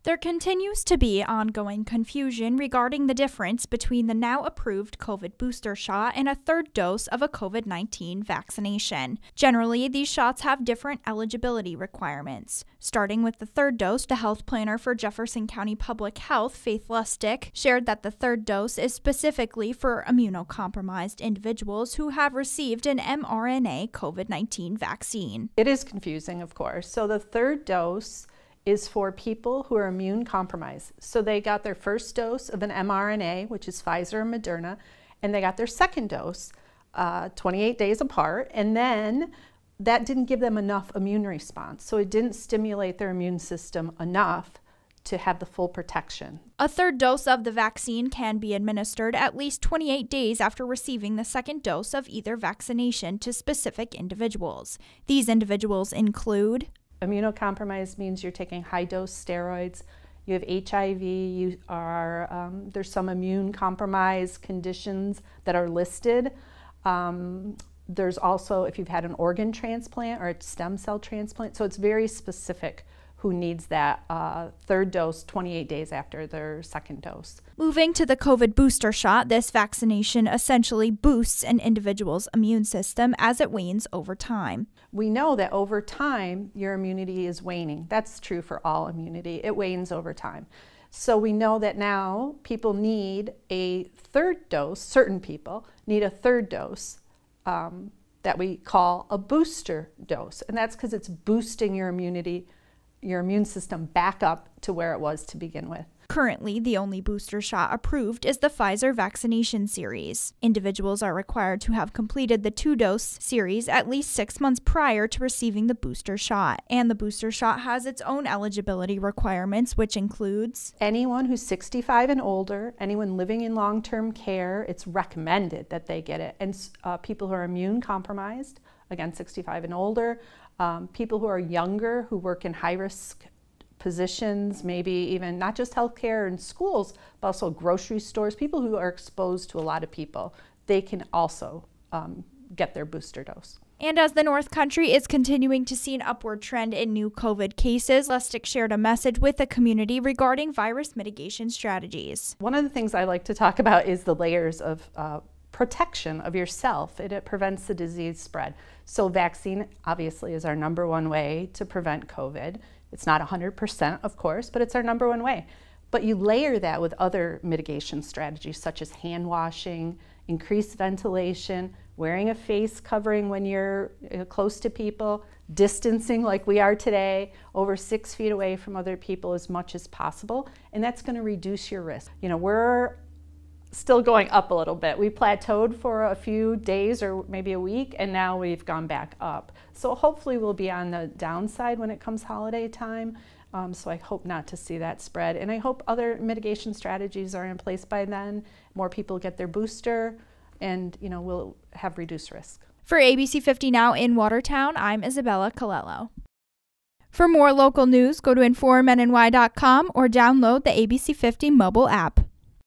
There continues to be ongoing confusion regarding the difference between the now approved COVID booster shot and a third dose of a COVID-19 vaccination. Generally, these shots have different eligibility requirements. Starting with the third dose, the health planner for Jefferson County Public Health, Faith Lustig, shared that the third dose is specifically for immunocompromised individuals who have received an mRNA COVID-19 vaccine. It is confusing, of course. So the third dose is for people who are immune compromised. So they got their first dose of an mRNA, which is Pfizer and Moderna, and they got their second dose 28 days apart, and then that didn't give them enough immune response. So it didn't stimulate their immune system enough to have the full protection. A third dose of the vaccine can be administered at least 28 days after receiving the second dose of either vaccination to specific individuals. These individuals include immunocompromised means you're taking high-dose steroids, you have HIV, you are, there's some immune-compromised conditions that are listed. There's also if you've had an organ transplant or a stem cell transplant, so it's very specific who needs that third dose 28 days after their second dose. Moving to the COVID booster shot, this vaccination essentially boosts an individual's immune system as it wanes over time. We know that over time, your immunity is waning. That's true for all immunity. It wanes over time. So we know that now people need a third dose, certain people need a third dose that we call a booster dose. And that's because it's boosting your immunity, your immune system back up to where it was to begin with. Currently, the only booster shot approved is the Pfizer vaccination series. Individuals are required to have completed the two-dose series at least 6 months prior to receiving the booster shot. And the booster shot has its own eligibility requirements, which includes anyone who's 65 and older, anyone living in long-term care, it's recommended that they get it. And people who are immune compromised, again, 65 and older, people who are younger, who work in high-risk positions, maybe even not just healthcare and schools, but also grocery stores, people who are exposed to a lot of people, they can also get their booster dose. And as the North Country is continuing to see an upward trend in new COVID cases, Lustig shared a message with the community regarding virus mitigation strategies. One of the things I like to talk about is the layers of protection of yourself. It prevents the disease spread. So vaccine obviously is our #1 way to prevent COVID. It's not 100%, of course, but it's our #1 way. But you layer that with other mitigation strategies such as hand washing, increased ventilation, wearing a face covering when you're close to people, distancing like we are today, over 6 feet away from other people as much as possible, and that's going to reduce your risk. You know, we're still going up a little bit. We plateaued for a few days or maybe a week, and now we've gone back up. So hopefully we'll be on the downside when it comes holiday time. So I hope not to see that spread. And I hope other mitigation strategies are in place by then. More people get their booster, and we'll have reduced risk. For ABC 50 Now in Watertown, I'm Isabella Colello. For more local news, go to informnny.com or download the ABC 50 mobile app.